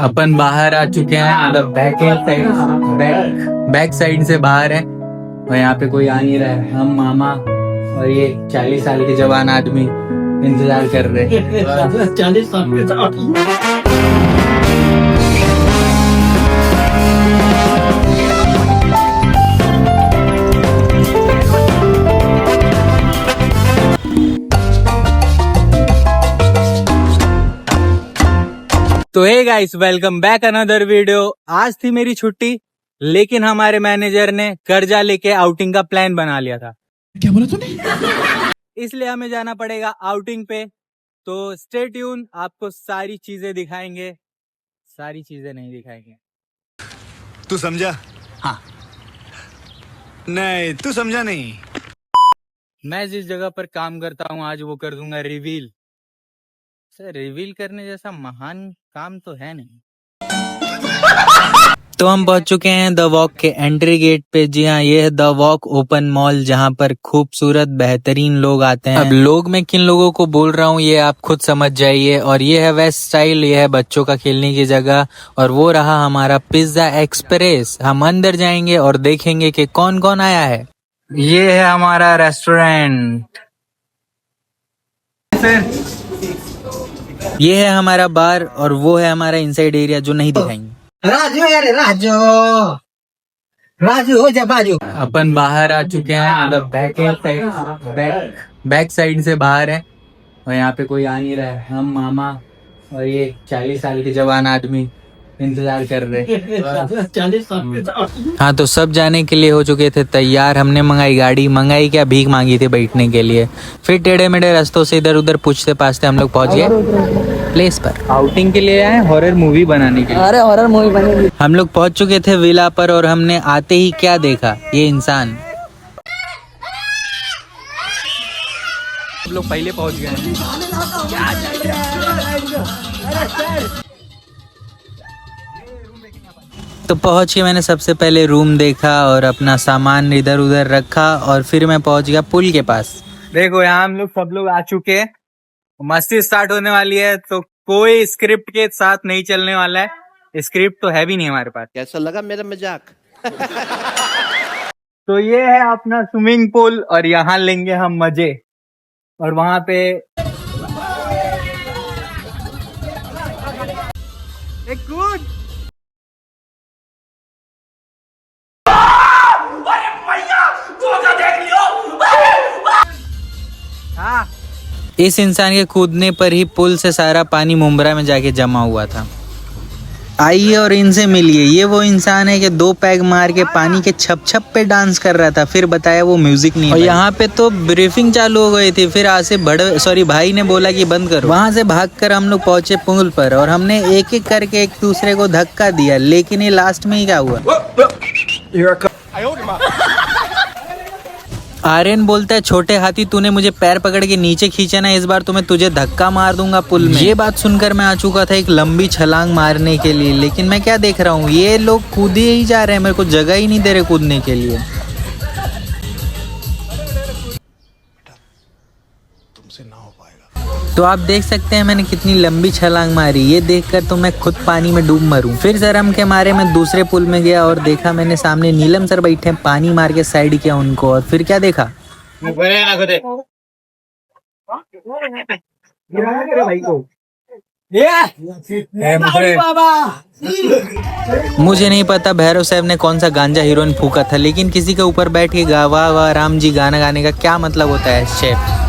अपन बाहर आ चुके हैं, मतलब बैक साइड से बाहर है और यहाँ पे कोई आ नहीं रहा है। हम मामा और ये 40 साल के जवान आदमी इंतजार कर रहे हैं। 40 साल के तो hey guys, welcome back another video. आज थी मेरी छुट्टी, लेकिन हमारे मैनेजर ने कर्जा लेके आउटिंग का प्लान बना लिया था। क्या बोला तूने? इसलिए हमें जाना पड़ेगा आउटिंग पे। तो स्टे ट्यून, आपको सारी चीजें दिखाएंगे। सारी चीजें नहीं दिखाएंगे। तू समझा? हाँ। नहीं, तू समझा नहीं। मैं जिस जगह पर काम करता हूँ आज वो कर दूंगा रिवील। सर, रिवील करने जैसा महान काम तो है नहीं। तो हम पहुंच चुके हैं द वॉक के एंट्री गेट पे। जी हाँ, ये है द वॉक ओपन मॉल, जहां पर खूबसूरत बेहतरीन लोग आते हैं। अब लोग मैं किन लोगों को बोल रहा हूँ ये आप खुद समझ जाइए। और ये है वेस्ट स्टाइल, ये है बच्चों का खेलने की जगह, और वो रहा हमारा पिज्जा एक्सप्रेस। हम अंदर जाएंगे और देखेंगे कि कौन कौन आया है। ये है हमारा रेस्टोरेंट। ये है हमारा बार और वो है हमारा इनसाइड एरिया जो नहीं दिखाएंगे। राजू यार राजू हो जा बाजू। अपन बाहर आ चुके हैं, मतलब बैक साइड से बाहर है और यहाँ पे कोई आ नहीं रहा है। हम मामा और ये 40 साल के जवान आदमी इंतजार कर रहे हैं। 40 साल के। हाँ, तो सब जाने के लिए हो चुके थे तैयार। हमने मंगाई गाड़ी, मंगाई क्या, भीख मांगी थी बैठने के लिए। फिर टेढ़े मेढ़े रास्तों से इधर उधर पूछते पाछते हम लोग पहुंच गए प्लेस पर। आउटिंग के लिए आए, हॉरर मूवी बनाने के लिए। अरे हॉरर मूवी बनेगी। हम लोग पहुंच चुके थे विला पर और हमने आते ही क्या देखा, ये इंसान। हम लोग पहले पहुंच गए हैं। तो पहुंच के मैंने सबसे पहले रूम देखा और अपना सामान इधर उधर रखा और फिर मैं पहुंच गया पुल के पास। देखो, यहाँ हम लोग सब लोग आ चुके हैं। मस्ती स्टार्ट होने वाली है, तो कोई स्क्रिप्ट के साथ नहीं चलने वाला है। स्क्रिप्ट तो है भी नहीं हमारे पास। कैसा लगा मेरा मजाक? तो ये है अपना स्विमिंग पूल और यहाँ लेंगे हम मजे। और वहां पे एक कूद। हाँ, इस इंसान के कूदने पर ही पुल से सारा पानी मुंब्रा में जाके जमा हुआ था। आइए और इनसे मिलिए। ये वो इंसान है कि 2 पैग मार के पानी के छप छप पे डांस कर रहा था, फिर बताया वो म्यूजिक नहीं। और यहाँ पे तो ब्रीफिंग चालू हो गई थी, फिर भाई ने बोला कि बंद करो। वहां से भागकर हम लोग पहुंचे पुल पर और हमने एक एक करके एक दूसरे को धक्का दिया, लेकिन ये लास्ट में ही क्या हुआ, आर्यन बोलता है, छोटे हाथी तूने मुझे पैर पकड़ के नीचे खींचा ना, इस बार तो मैं तुझे धक्का मार दूंगा पुल में। ये बात सुनकर मैं आ चुका था एक लंबी छलांग मारने के लिए, लेकिन मैं क्या देख रहा हूँ, ये लोग कूदे ही जा रहे हैं, मेरे को जगह ही नहीं दे रहे कूदने के लिए। तो आप देख सकते हैं मैंने कितनी लंबी छलांग मारी। ये देखकर तो मैं खुद पानी में डूब मरूं। फिर शर्म के मारे मैं दूसरे पुल में गया और देखा मैंने सामने नीलम सर बैठे हैं, पानी मार के साइड किया उनको। और फिर क्या देखा, मुझे नहीं पता भैरव साहब ने कौन सा गांजा हीरोइन फूका था, लेकिन किसी के ऊपर बैठ के गा वाह वाह राम जी गाना गाने का क्या मतलब होता है शेफ।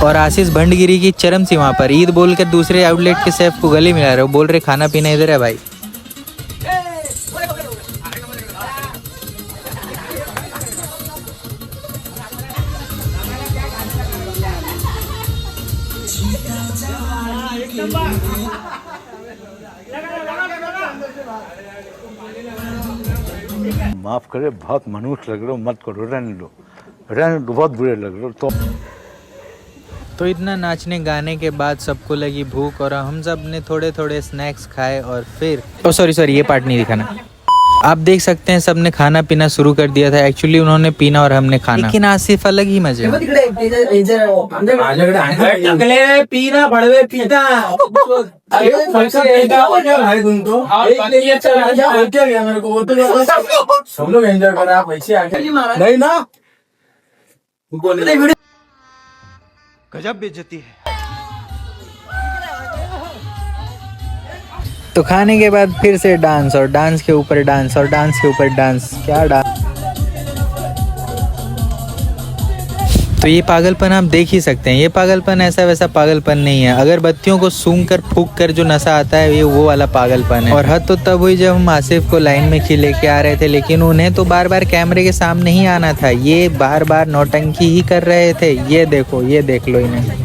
और आशीष भंडगिरी की चरम सीमा पर ईद बोलकर दूसरे आउटलेट के शेफ को गले मिला रहे हो, बोल रहे खाना पीना इधर है भाई। माफ करे, बहुत मनुष्य लग रहे हो, मत करो, रहने दो, बहुत बुरे लग रहे हो। तो इतना नाचने गाने के बाद सबको लगी भूख और हम सब ने थोड़े थोड़े स्नैक्स खाए और फिर सॉरी ये पार्ट नहीं दिखाना। आप देख सकते हैं सबने खाना पीना शुरू कर दिया था। एक्चुअली उन्होंने पीना और हमने खाना, लेकिन आसिफ अलग ही मजे में। पीना बड़वे पीता सब लोग एंजॉय कर रहे हैं, पैसे नहीं ना, गजब बेइज्जती है। तो खाने के बाद फिर से डांस और डांस के ऊपर डांस और डांस के ऊपर डांस, क्या डांस। तो ये पागलपन आप देख ही सकते हैं। ये पागलपन ऐसा वैसा पागलपन नहीं है। अगरबत्तियों को सूंघ कर फूंक कर जो नशा आता है ये वो वाला पागलपन है। और हद तो तब हुई जब हम आसिफ को लाइन में लेके आ रहे थे, लेकिन उन्हें तो बार बार कैमरे के सामने ही आना था। ये बार बार नौटंकी ही कर रहे थे। ये देखो, ये देख लो इन्हें।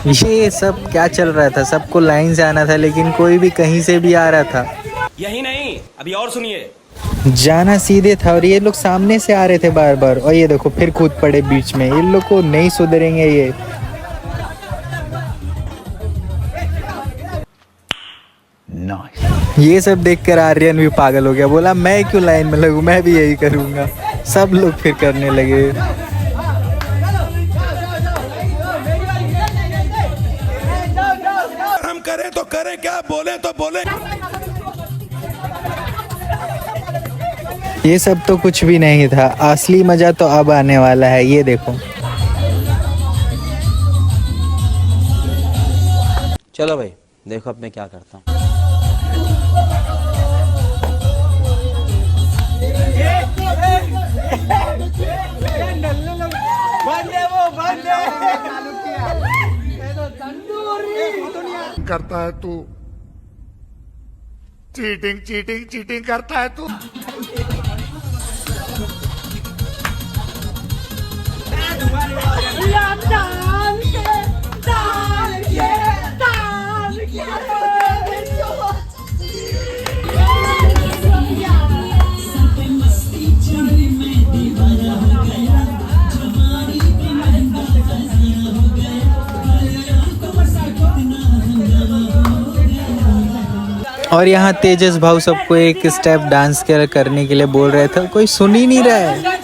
ये सब क्या चल रहा था? सबको लाइन से आना था, लेकिन कोई भी कहीं से भी आ रहा था। यही नहीं, अभी और सुनिए। जाना सीधे था और ये लोग सामने से आ रहे थे बार बार। और ये देखो फिर कूद पड़े बीच में। इन लोग को नहीं सुधरेंगे ये। ये सब देखकर आर्यन भी पागल हो गया, बोला मैं क्यों लाइन में लगूं, मैं भी यही करूंगा। सब लोग फिर करने लगे। हम करें तो करें क्या, बोले तो बोले। ये सब तो कुछ भी नहीं था। असली मजा तो अब आने वाला है। ये देखो, चलो भाई, देखो अब मैं क्या करता हूँ। करता है तू, चीटिंग चीटिंग चीटिंग करता है तू। और यहाँ तेजस भाव सबको एक स्टेप डांस करने के लिए बोल रहे थे, कोई सुन ही नहीं रहा है।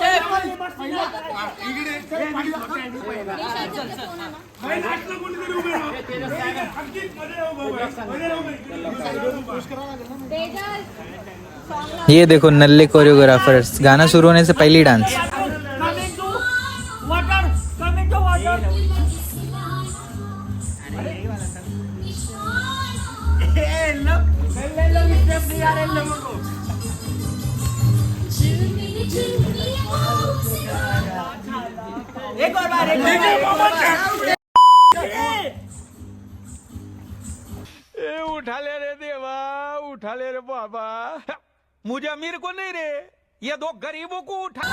ये देखो नल्ले कोरियोग्राफर्स, गाना शुरू होने से पहले ही डांस। एक और बार उठा ले रे देवा, उठा ले रे बाबा। मुझे अमीर को नहीं रे, ये दो गरीबों को उठा।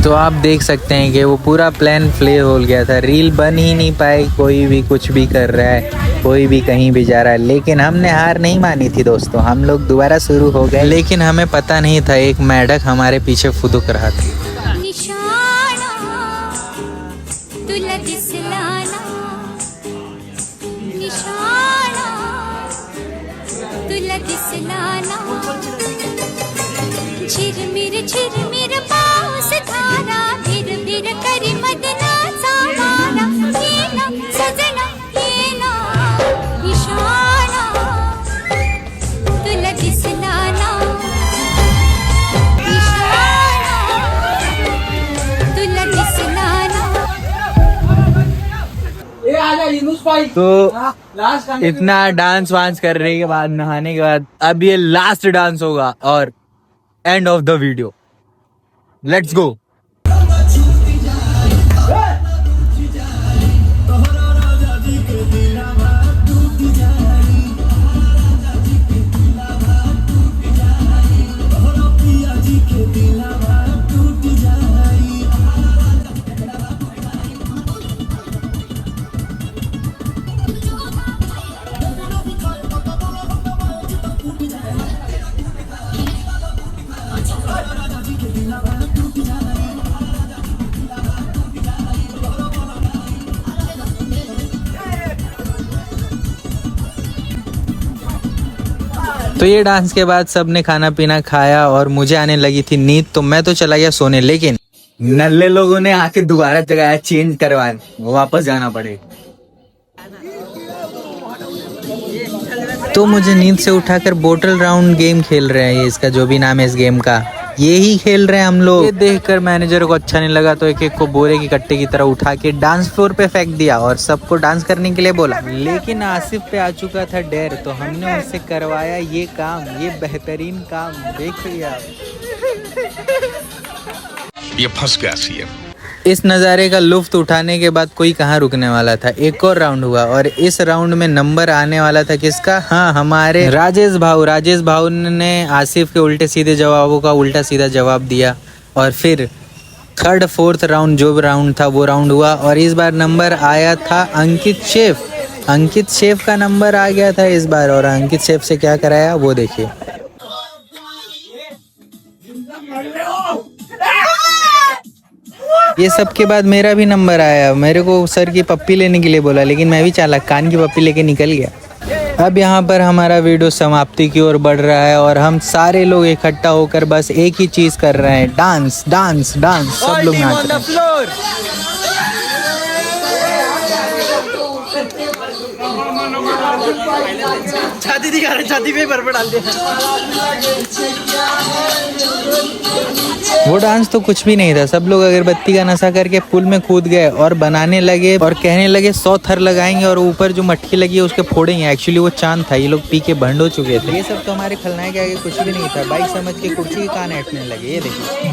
तो आप देख सकते हैं कि वो पूरा प्लान फेल हो गया था। रील बन ही नहीं पाई। कोई भी कुछ भी कर रहा है, कोई भी कहीं भी जा रहा है, लेकिन हमने हार नहीं मानी थी दोस्तों। हम लोग दोबारा शुरू हो गए, लेकिन हमें पता नहीं था एक मेढक हमारे पीछे फुदुक रहा था। झिरमिर झिरमिर पाऊस धारा, भिर भिर करी मदना सामारा, येना सजना येना निशाना, तुला दिसला ना निशाना, तो इतना डांस वांस करने के बाद, नहाने के बाद, अब ये लास्ट डांस होगा और end of the video. Let's go. तो ये डांस के बाद सबने खाना पीना खाया और मुझे आने लगी थी नींद, तो मैं तो चला गया सोने। लेकिन नल्ले लोगों ने आके दोबारा जगाया, चेंज करवाए, वापस जाना पड़े। तो मुझे नींद से उठाकर बोटल राउंड गेम खेल रहे हैं, ये इसका जो भी नाम है इस गेम का, ये ही खेल रहे हैं हम लोग। ये देखकर मैनेजर को अच्छा नहीं लगा, तो एक एक को बोरे की कट्टे की तरह उठा के डांस फ्लोर पे फेंक दिया और सबको डांस करने के लिए बोला। लेकिन आसिफ पे आ चुका था डर, तो हमने उससे करवाया ये काम, ये बेहतरीन काम। देखिए आप, ये फंस गया सीएम। इस नज़ारे का लुफ्त उठाने के बाद कोई कहाँ रुकने वाला था। एक और राउंड हुआ और इस राउंड में नंबर आने वाला था किसका? हाँ, हमारे राजेश भाऊ ने आसिफ के उल्टे सीधे जवाबों का उल्टा सीधा जवाब दिया। और फिर थर्ड फोर्थ राउंड जो राउंड था वो राउंड हुआ और इस बार नंबर आया था अंकित शेफ का नंबर आ गया था इस बार। और अंकित शेफ से क्या कराया वो देखिए। ये सब के बाद मेरा भी नंबर आया। मेरे को सर की पप्पी लेने के लिए बोला, लेकिन मैं भी चालाक कान की पप्पी लेके निकल गया। अब यहाँ पर हमारा वीडियो समाप्ति की ओर बढ़ रहा है और हम सारे लोग इकट्ठा होकर बस एक ही चीज कर रहे हैं, डांस डांस डांस। सब लोग नाच रहे हैं। छाती दिखा रहे, छाती पे बर्फ डाल दिया। वो डांस तो कुछ भी नहीं था। सब लोग अगरबत्ती का नशा करके पुल में कूद गए और बनाने लगे और कहने लगे 100 थर लगाएंगे और ऊपर जो मटकी लगी है उसके फोड़ेंगे। एक्चुअली वो चांद था, ये लोग पी के भंड हो चुके थे। ये सब तो हमारे खलनायक के आगे कुछ भी नहीं था। बाइक समझ के कुर्सी के कान ऐंठने लगे। ये देखिए।